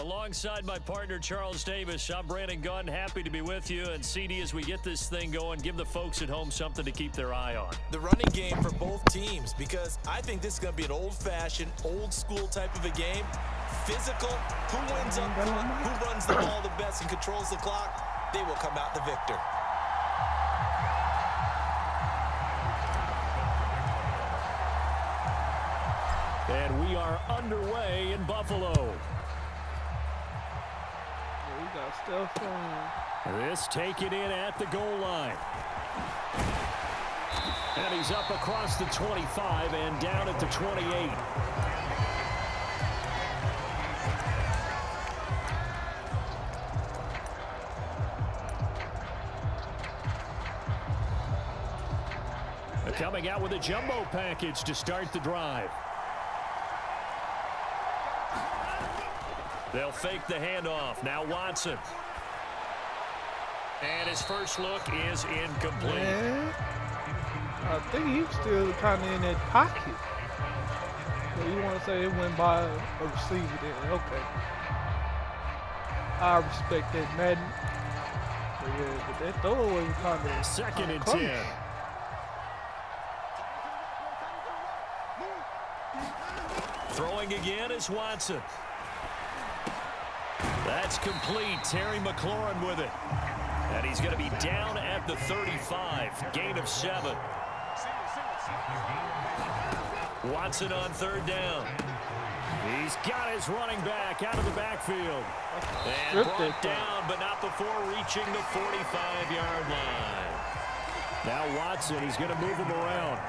Alongside my partner, Charles Davis, I'm Brandon Gunn. Happy to be with you. And CD, as we get this thing going, give the folks at home something to keep their eye on. The running game for both teams, because I think this is going to be an old-fashioned, old-school type of a game. Physical, who wins up front, who runs the ball the best and controls the clock, they will come out the victor. And we are underway in Buffalo. This taken in at the goal line. And he's up across the 25 and down at the 28. Coming out with a jumbo package to start the drive. They'll fake the handoff. Now Watson. And his first look is incomplete. Man, I think he's still kind of in that pocket. So you want to say it went by a receiver there. Okay. I respect that, Madden. But yeah, but that throwaway was kind of second and 10. Throwing again is Watson. That's complete. Terry McLaurin with it. And he's going to be down at the 35. Gain of 7. Watson on third down. He's got his running back out of the backfield. And brought down, but not before reaching the 45-yard line. Now Watson, he's going to move him around.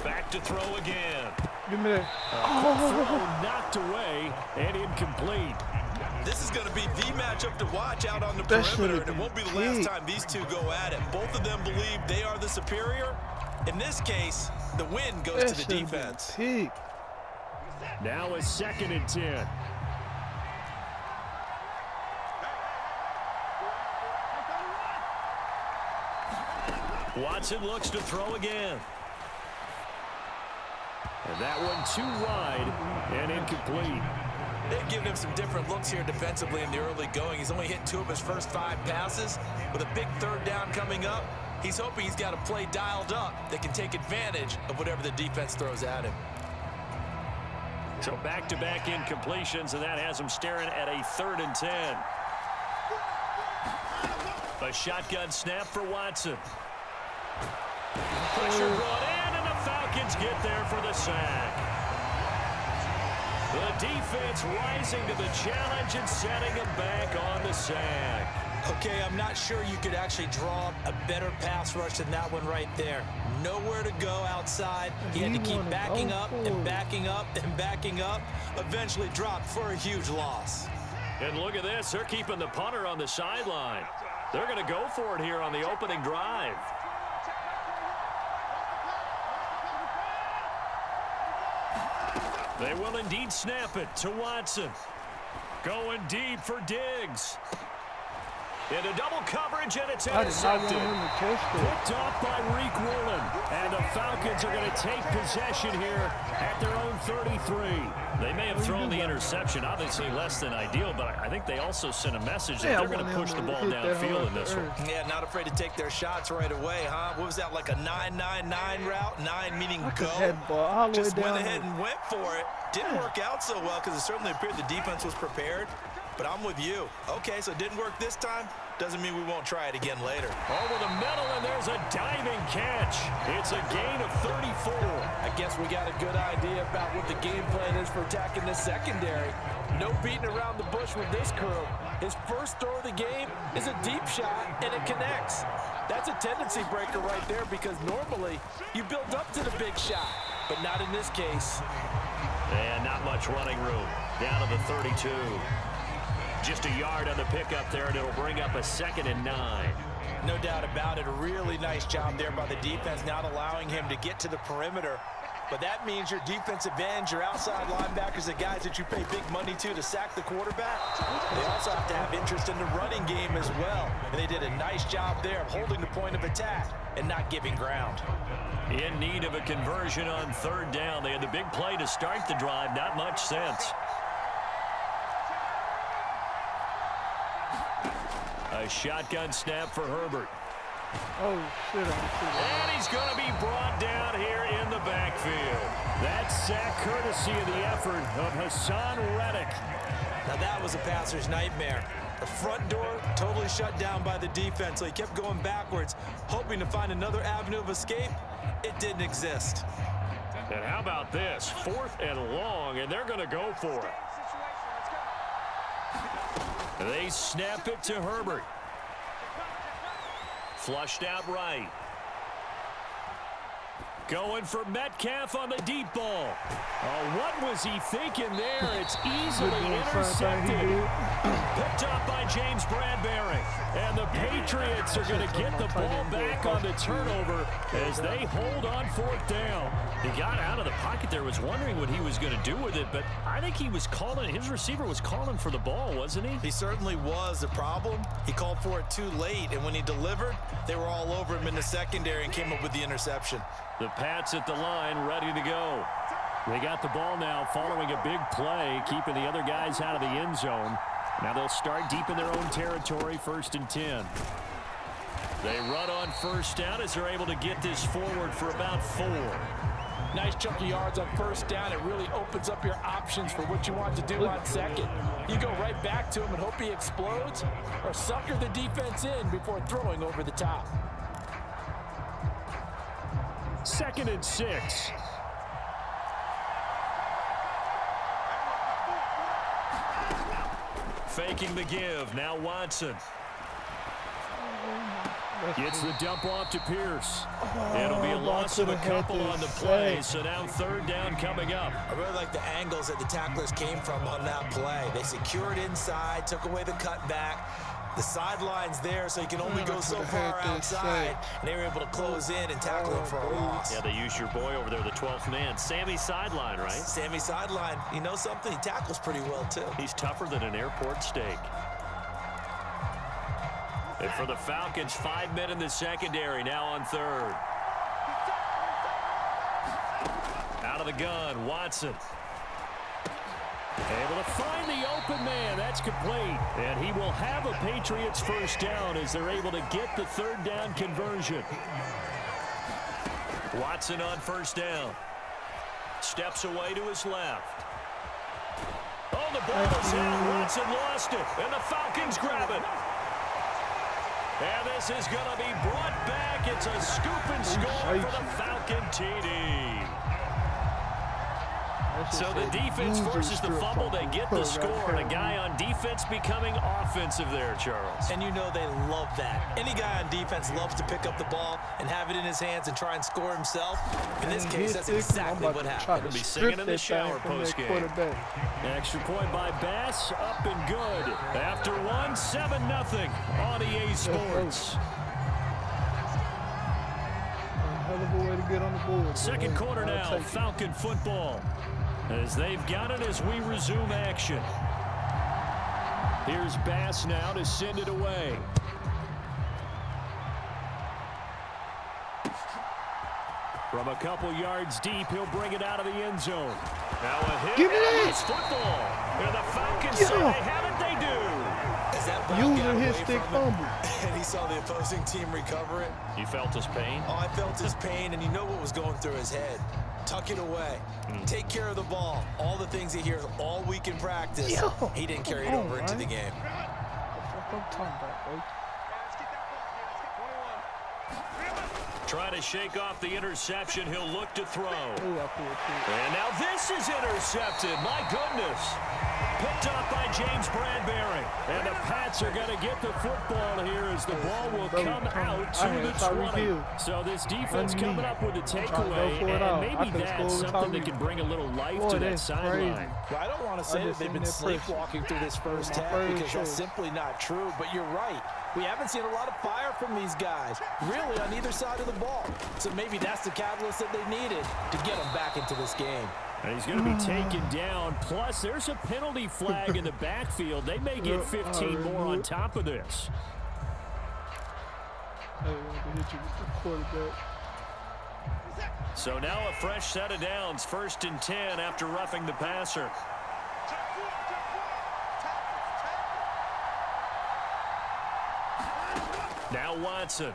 Back to throw again. Give me that. Throw knocked away and incomplete. This is going to be the matchup to watch out on the perimeter, and it won't be the last time these two go at it. Both of them believe they are the superior. In this case, the win goes to the defense. Now a second and 10. Watson looks to throw again. And that one too wide and incomplete. They've given him some different looks here defensively in the early going. He's only hit 2 of his first 5 passes. With a big third down coming up, he's hoping he's got a play dialed up that can take advantage of whatever the defense throws at him. So back-to-back incompletions, and that has him staring at a 3rd and 10. A shotgun snap for Watson. Pressure brought in, and the Falcons get there for the sack. The defense rising to the challenge and setting him back on the sack. Okay, I'm not sure you could actually draw a better pass rush than that one right there. Nowhere to go outside. He had to keep backing up and backing up and backing up. Eventually dropped for a huge loss. And look at this. They're keeping the punter on the sideline. They're going to go for it here on the opening drive. They will indeed snap it to Watson. Going deep for Diggs. Into double coverage, and it's intercepted. Picked off by Reek Woolen. And the Falcons are going to take possession here at their own 33. They may have thrown the interception, obviously less than ideal, but I think they also sent a message that they're going to push the ball downfield in this one. Yeah, not afraid to take their shots right away, huh? What was that, like a 9-9-9 route? 9 meaning go. Just went ahead and went for it. Didn't work out so well because it certainly appeared the defense was prepared. But I'm with you. Okay, so it didn't work this time. Doesn't mean we won't try it again later. Over the middle, and there's a diving catch. It's a gain of 34. I guess we got a good idea about what the game plan is for attacking the secondary. No beating around the bush with this crew. His first throw of the game is a deep shot, and it connects. That's a tendency breaker right there because normally you build up to the big shot, but not in this case. And not much running room. Down to the 32. Just a yard on the pickup there, and it'll bring up a 2nd and 9. No doubt about it. A really nice job there by the defense, not allowing him to get to the perimeter but that means your defensive ends, your outside linebackers, the guys that you pay big money to sack the quarterback, they also have to have interest in the running game as well. And they did a nice job there of holding the point of attack and not giving ground. In need of a conversion on third down. They had the big play to start the drive. Not much sense. A shotgun snap for Herbert. Oh, shit. And he's going to be brought down here in the backfield. That sack courtesy of the effort of Hassan Reddick. Now that was a passer's nightmare. The front door totally shut down by the defense, so he kept going backwards, hoping to find another avenue of escape. It didn't exist. And how about this? 4th and long, and they're going to go for it. They snap it to Herbert. Flushed out right. Going for Metcalf on the deep ball. Oh, what was he thinking there? It's easily intercepted. Picked up by James Bradbury. And the Patriots are going to get the ball back on the turnover as they hold on 4th down. He got out of the pocket there, was wondering what he was going to do with it, but I think he was calling, his receiver was calling for the ball, wasn't he? He certainly was. The problem, he called for it too late, and when he delivered, they were all over him in the secondary and came up with the interception. The Pats at the line, ready to go. They got the ball now following a big play, keeping the other guys out of the end zone. Now they'll start deep in their own territory, 1st and 10. They run on first down as they're able to get this forward for about 4. Nice chunk of yards on first down. It really opens up your options for what you want to do on second. You go right back to him and hope he explodes, or sucker the defense in before throwing over the top. 2nd and 6. Faking the give. Now Watson. Gets the dump off to Pierce. It'll be a loss of a couple on the play, so now 3rd down coming up. I really like the angles that the tacklers came from on that play. They secured inside, took away the cutback. The sideline's there, so you can only go so far outside. And they were able to close in and tackle him for a loss. Yeah, they used your boy over there, the 12th man. Sammy Sideline, right? Sammy Sideline. You know something? He tackles pretty well, too. He's tougher than an airport steak. And for the Falcons, 5 men in the secondary, now on 3rd. Out of the gun, Watson. Able to find the open man. That's complete. And he will have a Patriots first down as they're able to get the 3rd down conversion. Watson on first down. Steps away to his left. Oh, the ball is out. Watson lost it. And the Falcons grab it. And this is going to be brought back. It's a scoop and score for the Falcon TD. So the defense forces the fumble. They get the score. And a guy on defense becoming offensive there, Charles. And you know they love that. Any guy on defense loves to pick up the ball and have it in his hands and try and score himself. In this case, that's exactly what happened. He'll be singing in the shower post-game. Extra point by Bass, up and good. After one, 7-0 on EA Sports. Hell of a way to get on the board. Second quarter now, Falcon football. As they've got it as we resume action. Here's Bass now to send it away. From a couple yards deep, he'll bring it out of the end zone. Now a hit. Give it in. Football. And the Falcons say they have it, they do. As that ball Using his stick fumble. And he saw the opposing team recover it. You felt his pain? Oh, I felt his pain, and you know what was going through his head. Tuck it away. Take care of the ball. All the things he hears all week in practice. He didn't carry it over into the game. Trying to shake off the interception. He'll look to throw. And now this is intercepted. My goodness. Picked off by James Bradbury. And the Pats are going to get the football here as the ball will come out to the 20. So this defense coming up with a takeaway, and maybe that's something that can bring a little life to that sideline. Well, I don't want to say that they've been sleepwalking through this first half because that's simply not true, but you're right. We haven't seen a lot of fire from these guys, really, on either side of the ball. So maybe that's the catalyst that they needed to get them back into this game. And he's going to be taken down. Plus, there's a penalty flag in the backfield. They may get 15 more on top of this. So now a fresh set of downs. 1st and 10 after roughing the passer. Now Watson.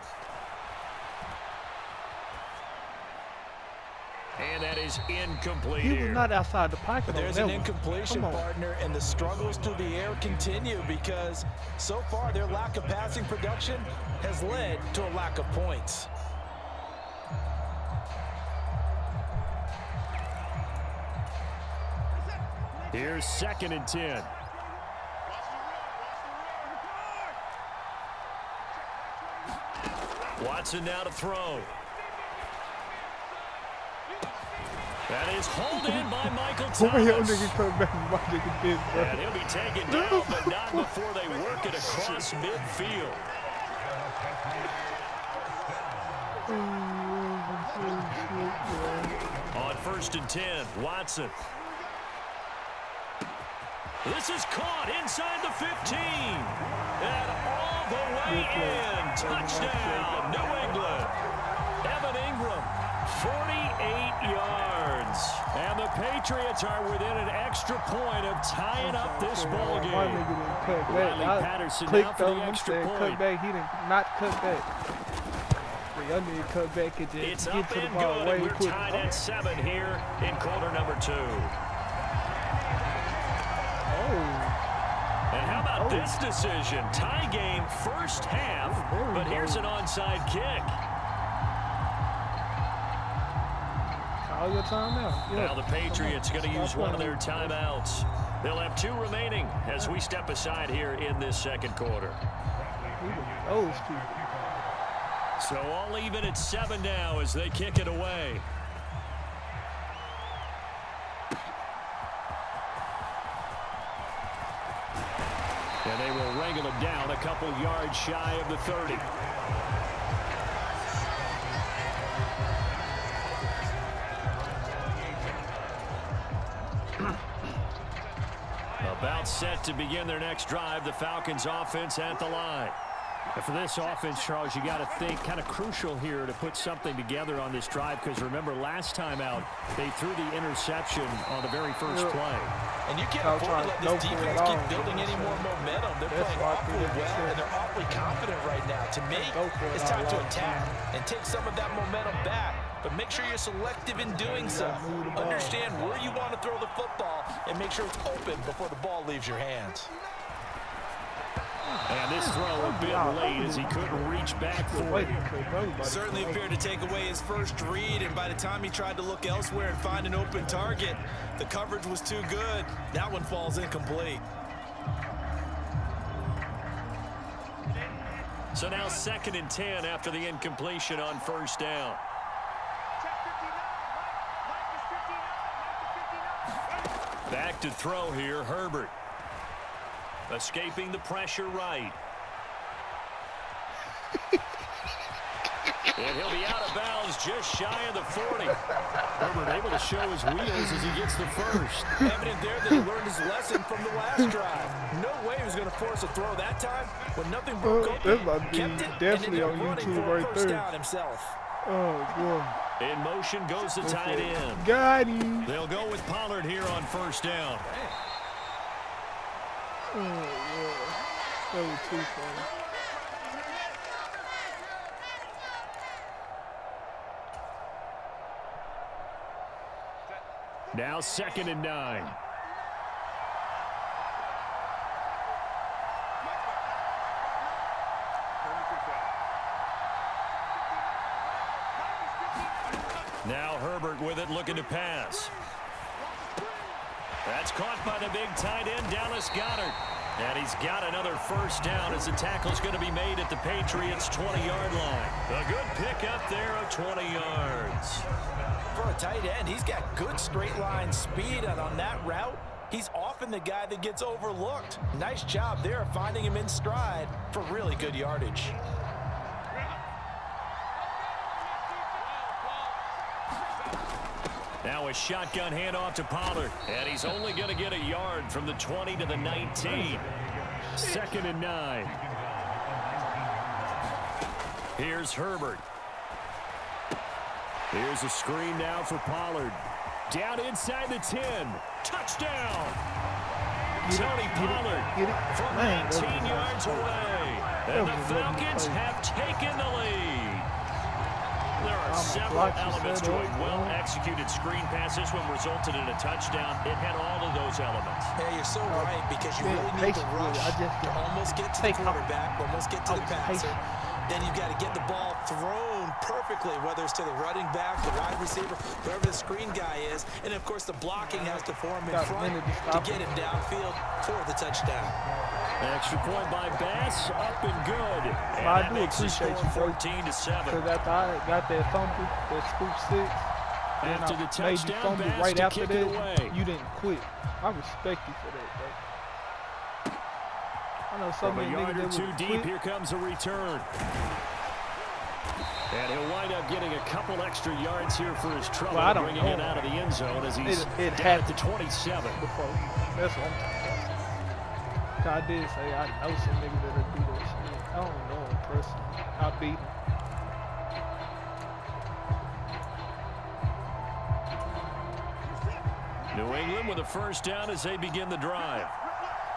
And that is incomplete. He was not outside the pocket. But there's an incompletion, partner, and the struggles through the air continue because so far their lack of passing production has led to a lack of points. Here's 2nd and 10. Watson now to throw. That is hauled in by Michael Thomas. And he'll be taken down, but not before they work it across midfield. On 1st and 10, Watson. This is caught inside the 15. And all the way in. Touchdown, New England. Evan Ingram, 48 yards. And the Patriots are within an extra point of tying up this ball game. Riley Patterson now for the extra point. Cut back. He did not cut back. Y'all need to cut back and just get to the ball way quicker. We're tied at 7 here in quarter number 2. And how about this decision? Tie game first half, but here's an onside kick. Call your timeout. Now the Patriots going to use one of their timeouts. They'll have 2 remaining as we step aside here in this second quarter. Those people. So all even at 7 now as they kick it away. And they will wrangle him down a couple yards shy of the 30. About set to begin their next drive. The Falcons offense at the line. And for this offense, Charles, you got to think kind of crucial here to put something together on this drive because remember last time out they threw the interception on the very first play. And you can't afford to let this defense keep building any more momentum. They're playing awfully well and they're awfully confident right now. To me, it's time to attack and take some of that momentum back. But make sure you're selective in doing so. Understand where you want to throw the football and make sure it's open before the ball leaves your hands. And this throw a bit late as he couldn't reach back for it. Certainly appeared to take away his first read, and by the time he tried to look elsewhere and find an open target, the coverage was too good. That one falls incomplete. So now 2nd and 10 after the incompletion on first down. Back to throw here, Herbert. Escaping the pressure right. And he'll be out of bounds just shy of the 40. Herbert able to show his wheels as he gets the first. Evident there that he learned his lesson from the last drive. No way he was going to force a throw that time when nothing broke open. This might be definitely on YouTube right there. Himself. Oh, boy. In motion goes the tight end. Got him. They'll go with Pollard here on first down. Oh, yeah. That was too funny. Now 2nd and 9. Now Herbert with it, looking to pass. That's caught by the big tight end, Dallas Goedert. And he's got another first down as the tackle's going to be made at the Patriots' 20-yard line. A good pickup there of 20 yards. For a tight end, he's got good straight line speed, and on that route, he's often the guy that gets overlooked. Nice job there finding him in stride for really good yardage. Now a shotgun handoff to Pollard, and he's only going to get a yard from the 20 to the 19. 2nd and 9. Here's Herbert. Here's a screen now for Pollard. Down inside the 10. Touchdown! Tony Pollard from 19 yards away. And the Falcons have taken the lead. There are several elements to a well-executed screen pass. This one resulted in a touchdown. It had all of those elements. Yeah, you're so right, because you really need to rush to almost get to the quarterback, almost get to the passer. Then you've got to get the ball thrown perfectly, whether it's to the running back, the wide receiver, whoever the screen guy is. And, of course, the blocking has to form in front to get it downfield for the touchdown. Extra point by Bass, up and good. And I that do makes the appreciate score you, 14-7. Because after I got that fumble, that scoop 6, After the made you touchdown, fumble Bass right to after kick it that, away. you didn't quit. I respect you for that, bro. I know so From a many yard or niggas that two would deep, quit. here comes a return. And he'll wind up getting a couple extra yards here for his trouble, Well, I don't bringing know. it out of the end zone as he's It down had at the 27. before. That's what I'm talking about. I did say I know some niggas that'll do that shit. I don't know him personally. I beat him. New England with a first down as they begin the drive.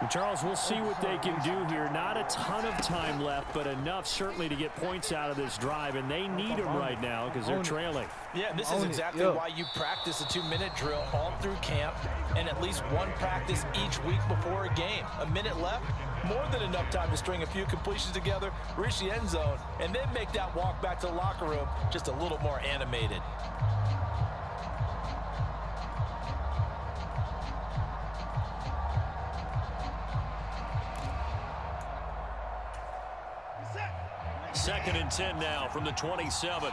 And Charles, we'll see what they can do here. Not a ton of time left, but enough certainly to get points out of this drive, and they need them right now because they're trailing. Yeah, and this is exactly why you practice a 2-minute drill all through camp and at least one practice each week before a game. A minute left, more than enough time to string a few completions together, reach the end zone, and then make that walk back to the locker room just a little more animated. Second and 10 now from the 27.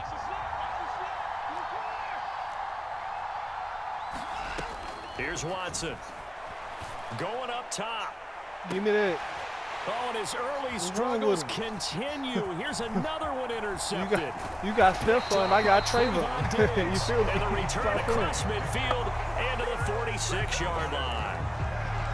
Here's Watson. Going up top. Give me that. Oh, and his early struggles continue. Here's another one intercepted. You got Stephon, I got Trayvon. You feel me? And the return across midfield and to the 46-yard line.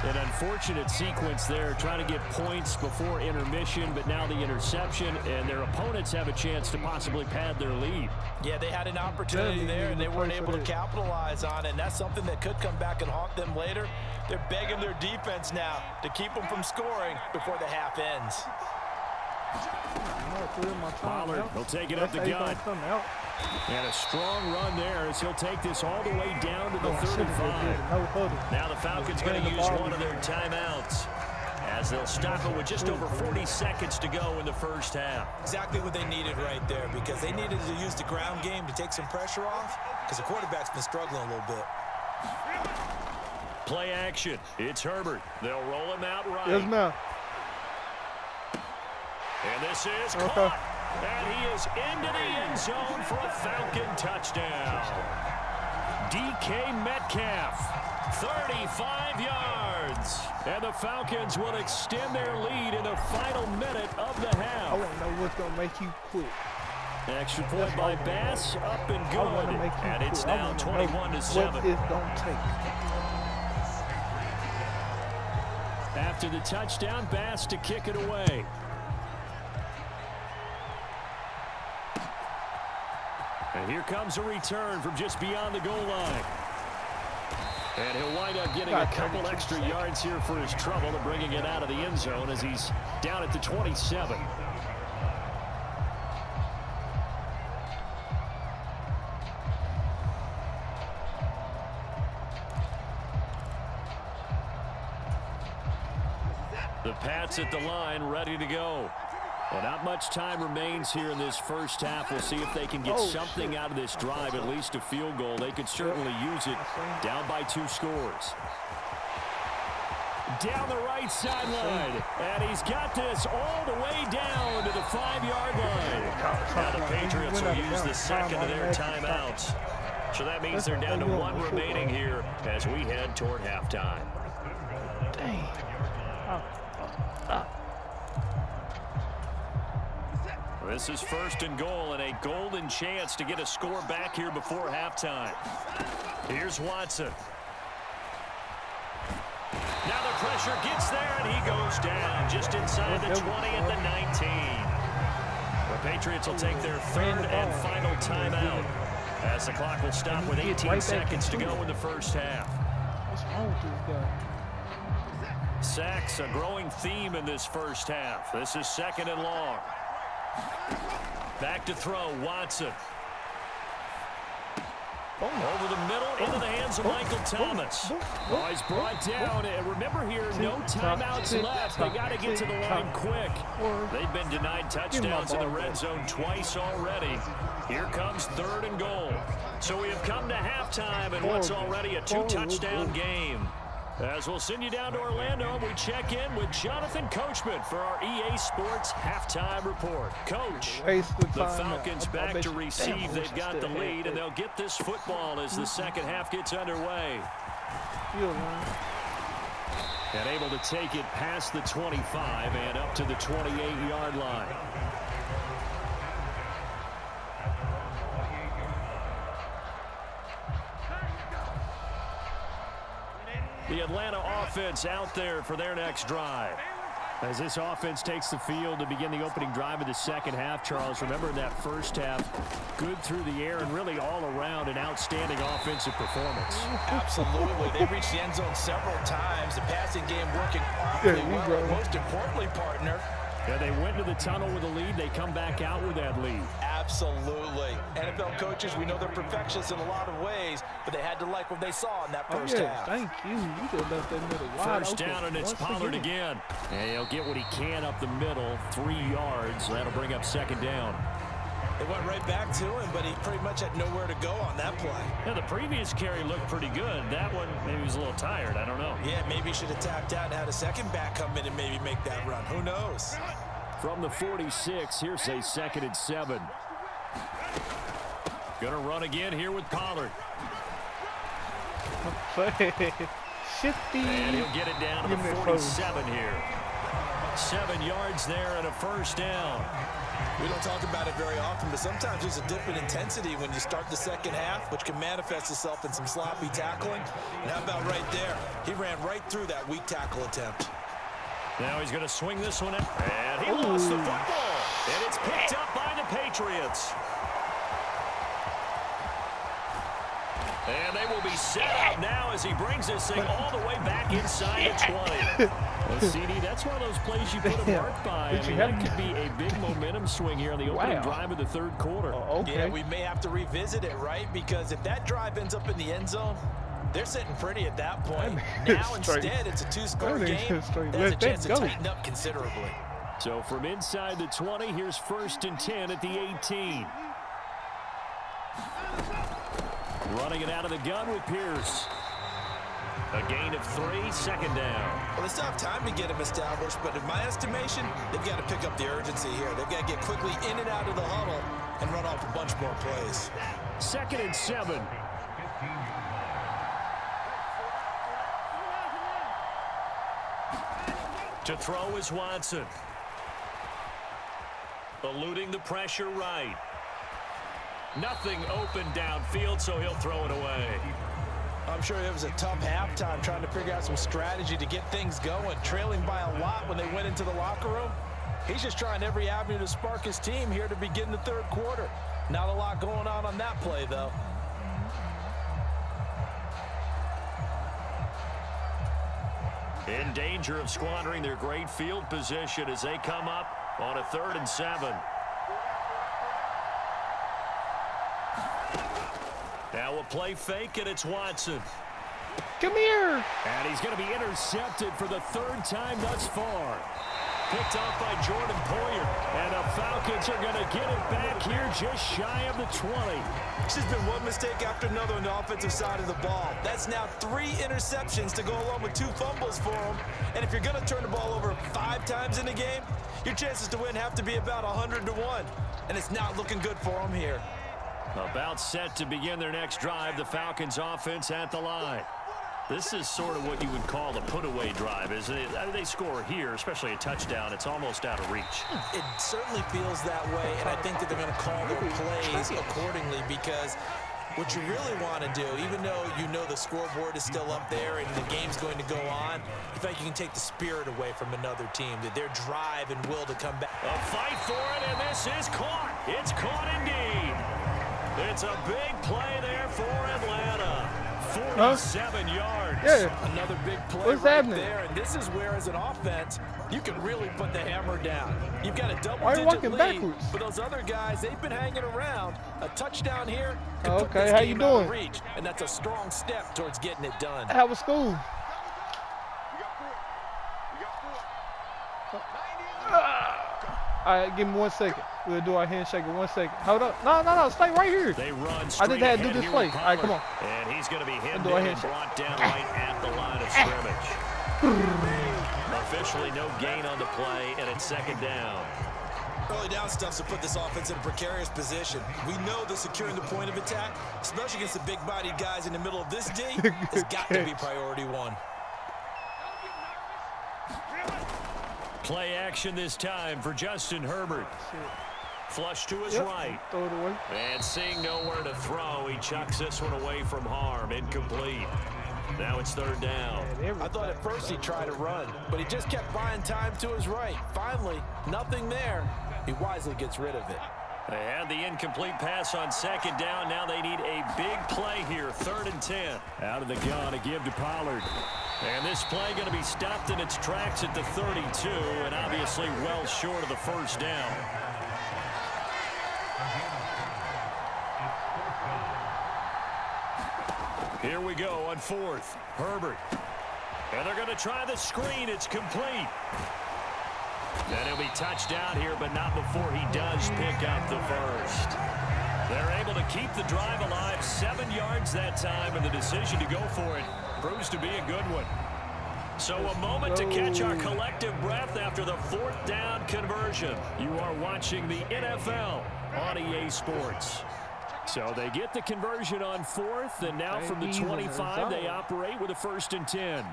An unfortunate sequence there, trying to get points before intermission, but now the interception, and their opponents have a chance to possibly pad their lead. Yeah, they had an opportunity there, and they weren't able to capitalize on it, and that's something that could come back and haunt them later. They're begging their defense now to keep them from scoring before the half ends. Pollard will take it up the gut. And a strong run there as he'll take this all the way down to the 35. Now the Falcons going to use one of their timeouts as they'll stop it with just over 40 seconds to go in the first half. Exactly what they needed right there, because they needed to use the ground game to take some pressure off, because the quarterback's been struggling a little bit. Play action. It's Herbert. They'll roll him out right. Yes, ma'am. And this is caught. And he is into the end zone for a Falcon touchdown. DK Metcalf, 35 yards. And the Falcons will extend their lead in the final minute of the half. I want to know what's going to make you quit. Extra point by Bass, up and good. I want to make you and quit. it's now 21-7. What it's going to take. After the touchdown, Bass to kick it away. And here comes a return from just beyond the goal line. And he'll wind up getting a couple extra yards here for his trouble and bringing it out of the end zone as he's down at the 27. The Pats at the line, ready to go. Well, not much time remains here in this first half. We'll see if they can get something out of this drive, at least a field goal. They could certainly use it, down by 2 scores. down the right sideline. And he's got this all the way down to the 5-yard line. Now the Patriots will use the second of their timeouts. So that means they're down to 1 remaining here as we head toward halftime. Dang. This is 1st and goal and a golden chance to get a score back here before halftime. Here's Watson. Now the pressure gets there and he goes down just inside the 20 at the 19. The Patriots will take their 3rd and final timeout as the clock will stop with 18 seconds to go in the first half. What's wrong with this guy? Sacks, a growing theme in this first half. This is 2nd and long. Back to throw, Watson. Over the middle, into the hands of Michael Thomas. Oh, he's brought down. And remember here, no timeouts left. They got to get to the line quick. They've been denied touchdowns in the red zone twice already. Here comes 3rd and goal. So we have come to halftime in what's already a 2-touchdown game. As we'll send you down to Orlando, we check in with Jonathan Coachman for our EA Sports Halftime Report. Coach, the Falcons back to receive. They've got the lead, and they'll get this football as the second half gets underway. And able to take it past the 25 and up to the 28-yard line. The Atlanta offense out there for their next drive. As this offense takes the field to begin the opening drive of the second half, Charles, remember in that first half, good through the air and really all around an outstanding offensive performance. Absolutely. They reached the end zone several times. The passing game working awfully well. And most importantly, partner, yeah, they went to the tunnel with a lead. They come back out with that lead. Absolutely. NFL coaches, we know they're perfectionists in a lot of ways, but they had to like what they saw in that first half. Thank you. You could have left that middle wide First down, and it's Pollard again. And he'll get what he can up the middle, 3 yards. That'll bring up 2nd down. They went right back to him, but he pretty much had nowhere to go on that play. Yeah, the previous carry looked pretty good. That one, maybe he was a little tired. I don't know. Yeah, maybe he should have tapped out and had a second back come in and maybe make that run. Who knows? From the 46, here's a 2nd and 7. Gonna run again here with Pollard. Shifty. And he'll get it down to the 47 here. 7 yards there and a 1st down. We don't talk about it very often, but sometimes there's a dip in intensity when you start the second half, which can manifest itself in some sloppy tackling. And how about right there? He ran right through that weak tackle attempt. Now he's going to swing this one out. And he lost the football. And it's picked up by the Patriots. And they will be set up now as he brings this thing all the way back inside the 20. Well, CD, that's one of those plays you put a mark by. I mean, that could be a big momentum swing here on the opening drive of the 3rd quarter. Okay. Yeah, we may have to revisit it, right? Because if that drive ends up in the end zone, they're sitting pretty at that point. Now instead, it's a 2-score game. There's a chance to tighten up considerably. So from inside the 20, here's 1st and 10 at the 18. Running it out of the gun with Pierce. A gain of 3, 2nd down. Well, they still have time to get him established, but in my estimation, they've got to pick up the urgency here. They've got to get quickly in and out of the huddle and run off a bunch more plays. 2nd and 7. To throw is Watson. Eluding the pressure right. Nothing open downfield, so he'll throw it away. I'm sure it was a tough halftime trying to figure out some strategy to get things going, trailing by a lot when they went into the locker room. He's just trying every avenue to spark his team here to begin the 3rd quarter. Not a lot going on that play, though. In danger of squandering their great field position as they come up on a 3rd and 7. Now a play fake, and it's Watson. Come here. And he's going to be intercepted for the 3rd time thus far. Picked off by Jordan Poyer. And the Falcons are going to get it back here just shy of the 20. It's just been one mistake after another on the offensive side of the ball. That's now 3 interceptions to go along with 2 fumbles for them. And if you're going to turn the ball over 5 times in the game, your chances to win have to be about 100 to 1. And it's not looking good for them here. About set to begin their next drive, the Falcons offense at the line. This is sort of what you would call a put-away drive, isn't it? They score here, especially a touchdown. It's almost out of reach. It certainly feels that way, and I think that they're going to call their plays accordingly because what you really want to do, even though you know the scoreboard is still up there and the game's going to go on, you think you can take the spirit away from another team, that their drive and will to come back. A fight for it, and this is caught. It's caught indeed. It's a big play there for Atlanta. 47 yards. Yeah. Another big play What's right happening? there, and this is where, as an offense, you can really put the hammer down. You've got a Why are you double-digit walking lead, backwards? but those other guys, they've been hanging around. A touchdown here could Oh, put okay. this How game you out of doing? reach, and that's a strong step towards getting it done. How was school? All right, give me 1 second. We'll do our handshake in 1 second. Hold up. No. Stay right here. They run I straight just had to do ahead this here play. with All right, come on. And he's going to be hit do our and handshake. brought down right at the line of scrimmage. Officially no gain on the play, and it's 2nd down. Early down stuff to put this offense in a precarious position. We know that securing the point of attack, especially against the big-bodied guys in the middle of this D, has got to be priority 1. Play action this time for Justin Herbert. Flush to his right. Throw it away. And seeing nowhere to throw, he chucks this one away from harm. Incomplete. Now it's 3rd down. I thought at first he'd try to run, but he just kept buying time to his right. Finally, nothing there. He wisely gets rid of it. They had the incomplete pass on 2nd down. Now they need a big play here. 3rd and 10. Out of the gun to give to Pollard. And this play going to be stopped in its tracks at the 32, and obviously well short of the 1st down. Here we go on 4th. Herbert. And they're going to try the screen. It's complete. And he'll be touched out here, but not before he does pick up the 1st. They're able to keep the drive alive. 7 yards that time, and the decision to go for it proves to be a good one. So a moment to catch our collective breath after the 4th down conversion. You are watching the NFL on EA Sports. So they get the conversion on 4th, and now from the 25, they operate with a 1st and 10.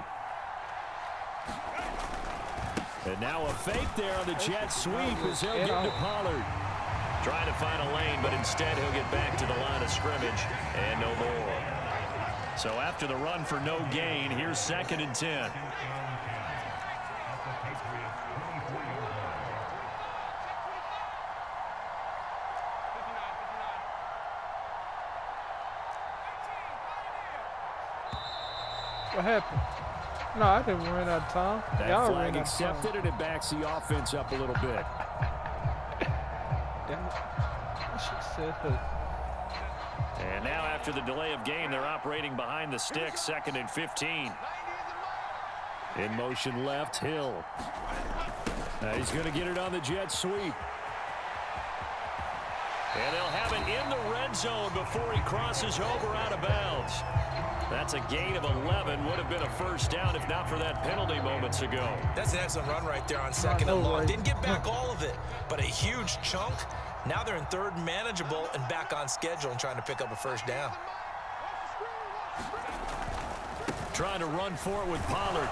And now a fake there on the jet sweep as he'll get to Pollard. Trying to find a lane, but instead he'll get back to the line of scrimmage and no more. So after the run for no gain, here's 2nd and 10. What happened? No, I didn't run out of time. That flag accepted, and it backs the offense up a little bit. Damn it. I should have said that. And now after the delay of game, they're operating behind the sticks, 2nd and 15. In motion left, Hill. Now he's going to get it on the jet sweep. And they'll have it in the red zone before he crosses over out of bounds. That's a gain of 11. Would have been a 1st down if not for that penalty moments ago. That's an excellent run right there on 2nd and long. Didn't get back all of it, but a huge chunk. Now they're in 3rd and manageable and back on schedule and trying to pick up a 1st down. Trying to run for it with Pollard.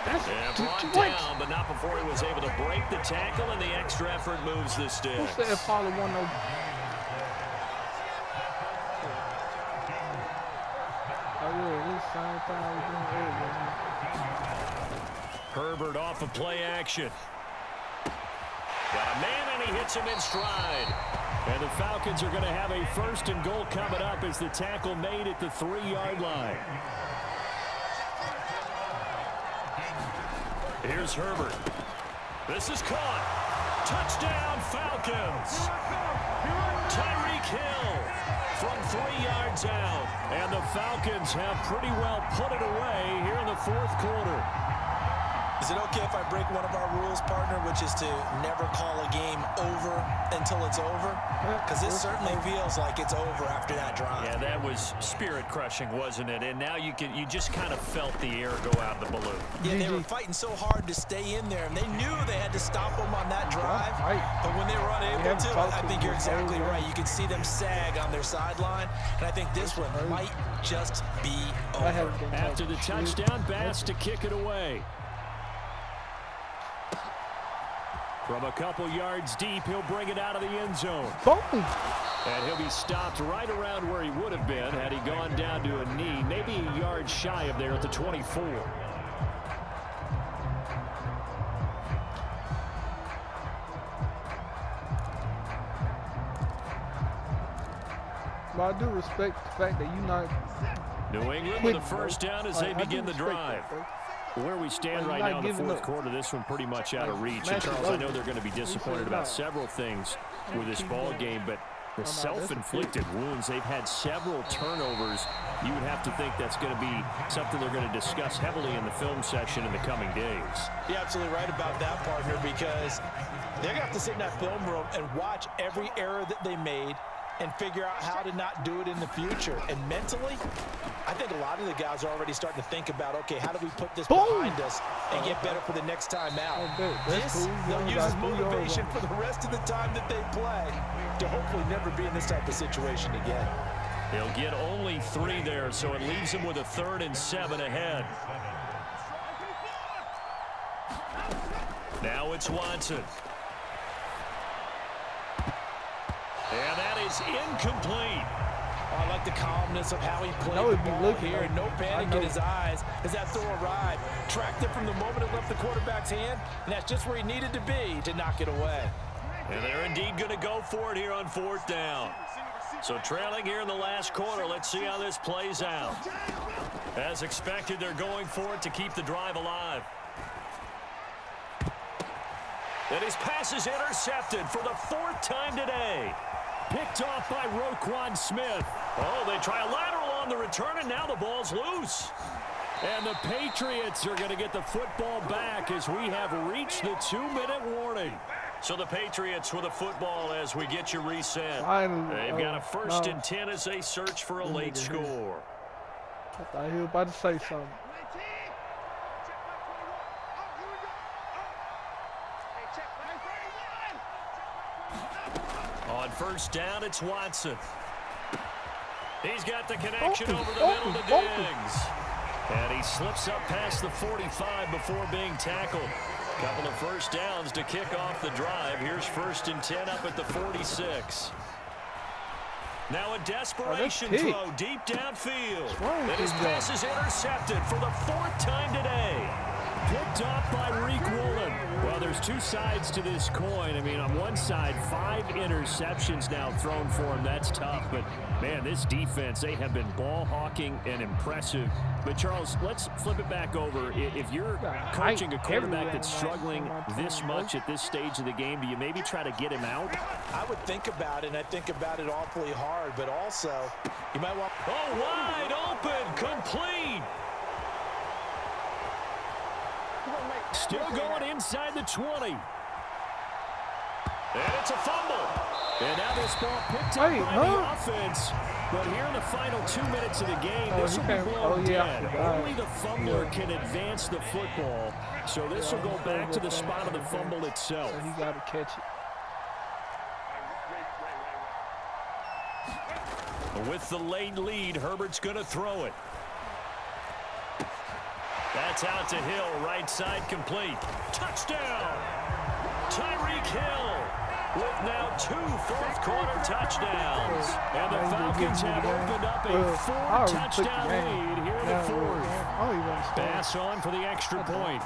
And brought down, but not before he was able to break the tackle, and the extra effort moves the sticks. Who said Pollard won no? Herbert off of play action. Got a man, and he hits him in stride. And the Falcons are going to have a 1st and goal coming up as the tackle made at the 3-yard line. Here's Herbert. This is caught. Touchdown, Falcons. Tyreek Hill from 3 yards out. And the Falcons have pretty well put it away here in the 4th quarter. Is it okay if I break one of our rules, partner, which is to never call a game over until it's over? Because it certainly feels like it's over after that drive. Yeah, that was spirit-crushing, wasn't it? And now you just kind of felt the air go out of the balloon. Yeah, they were fighting so hard to stay in there, and they knew they had to stop them on that drive. But when they were unable to, I think you're exactly right. You can see them sag on their sideline, and I think this one might just be over. After the touchdown, Bass to kick it away. From a couple yards deep, he'll bring it out of the end zone. And he'll be stopped right around where he would have been had he gone down to a knee, maybe a yard shy of there at the 24. But I do respect the fact that you're not. New England with a first down as they begin the drive. Where we stand right now in the fourth quarter, this one pretty much out of reach. And Charles, I know they're going to be disappointed about several things with this ball game, but the self-inflicted wounds, they've had several turnovers. You would have to think that's going to be something they're going to discuss heavily in the film session in the coming days. You're absolutely right about that, partner, because they're going to have to sit in that film room and watch every error that they made and figure out how to not do it in the future. And mentally, I think a lot of the guys are already starting to think about, okay, how do we put this behind us and get better for the next time out? They'll use as motivation for the rest of the time that they play to hopefully never be in this type of situation again. They'll get only 3 there, so it leaves them with a 3rd and 7 ahead. Now it's Watson. And that is incomplete. Oh, I like the calmness of how he played the ball here. No panic in his eyes as that throw arrived. Tracked it from the moment it left the quarterback's hand, and that's just where he needed to be to knock it away. And they're indeed going to go for it here on 4th down. So trailing here in the last quarter, let's see how this plays out. As expected, they're going for it to keep the drive alive. And his pass is intercepted for the 4th time today. Picked off by Roquan Smith. Oh, they try a lateral on the return, and now the ball's loose. And the Patriots are going to get the football back as we have reached the 2-minute warning. So the Patriots with a football as we get you reset. They've got a 1st and 10 as they search for a late score. I thought he was about to say something. On 1st down, it's Watson. He's got the connection over the middle to Diggs. And he slips up past the 45 before being tackled. Couple of 1st downs to kick off the drive. Here's 1st and 10 up at the 46. Now a desperation throw deep downfield. And his pass is intercepted for the 4th time today. Picked off by Reek Woolen. Well, there's 2 sides to this coin. I mean, on one side, 5 interceptions now thrown for him. That's tough. But, man, this defense, they have been ball hawking and impressive. But, Charles, let's flip it back over. If you're coaching a quarterback that's struggling this much at this stage of the game, do you maybe try to get him out? I would think about it, and I think about it awfully hard. But also, you might want... Oh, wide open, complete. Still going inside the 20. And it's a fumble. And now this ball picked up by the offense. But here in the final 2 minutes of the game, this will be blown dead. Only the fumbler can advance the football. So this will go back to the spot of the fumble itself. He got to catch it. With the late lead, Herbert's going to throw it. That's out to Hill, right side complete. Touchdown! Tyreek Hill with now 2 fourth-quarter touchdowns. And the Falcons have opened up a 4-touchdown lead here in the 4th. Pass on for the extra point.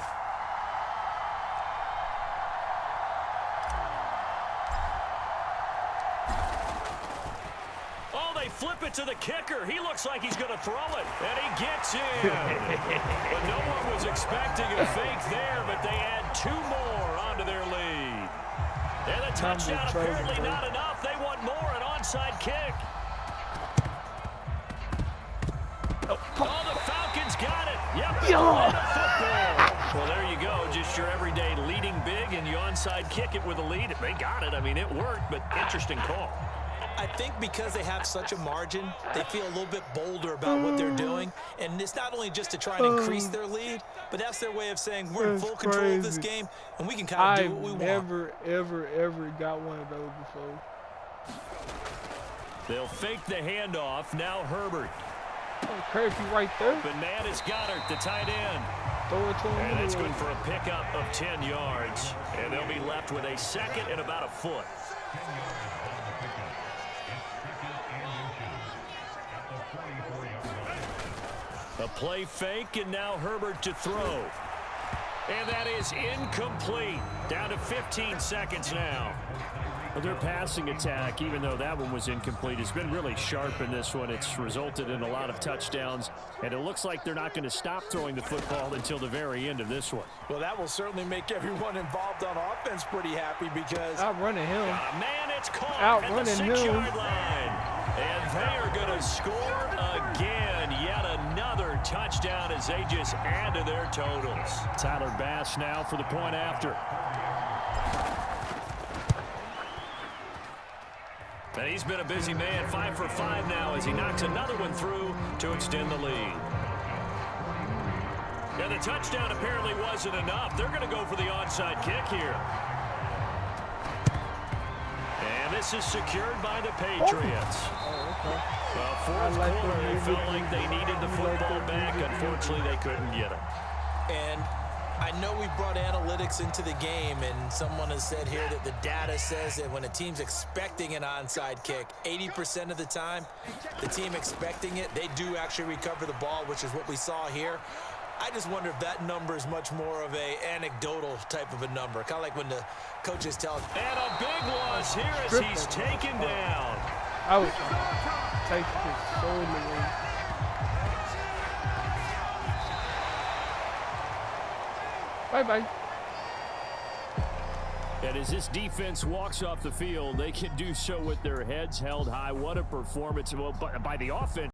Flip it to the kicker. He looks like he's going to throw it. And he gets in. But no one was expecting a fake there, but they add 2 more onto their lead. And the touchdown apparently not enough. They want more, an onside kick. Oh, the Falcons got it. Yep, football. Well, there you go. just your everyday leading big, and you onside kick it with a lead. They got it. I mean, it worked, but interesting call. I think because they have such a margin, they feel a little bit bolder about what they're doing. And it's not only just to try and increase their lead, but that's their way of saying we're in full control of this game, and we can kind of do what we want. I've never, ever got one of those before. They'll fake the handoff. Now Herbert. Oh, Curry right there. Open man is Goddard, the tight end. Throw it to him. And that's good for a pickup of 10 yards. And they'll be left with a second and about a foot. A play fake, and now Herbert to throw. And that is incomplete. Down to 15 seconds now. Well, their passing attack, even though that one was incomplete, has been really sharp in this one. It's resulted in a lot of touchdowns, and it looks like they're not going to stop throwing the football until the very end of this one. Well, that will certainly make everyone involved on offense pretty happy because... Outrunning him. Man, it's caught at the 6-yard line. And they are going to score again. Yet another touchdown as they just add to their totals. Tyler Bass now for the point after. And he's been a busy man, 5 for 5 now as he knocks another one through to extend the lead. And the touchdown apparently wasn't enough. They're going to go for the onside kick here. And this is secured by the Patriots. Well, fourth quarter, they felt like they needed the football back. Unfortunately, they couldn't get it. And I know we brought analytics into the game, and someone has said here that the data says that when a team's expecting an onside kick, 80% of the time, the team expecting it, they do actually recover the ball, which is what we saw here. I just wonder if that number is much more of a anecdotal type of a number, kind of like when the coaches tell. And a big loss here as he's taken down. I was taking this so away. Bye-bye. And as this defense walks off the field, they can do so with their heads held high. What a performance by the offense.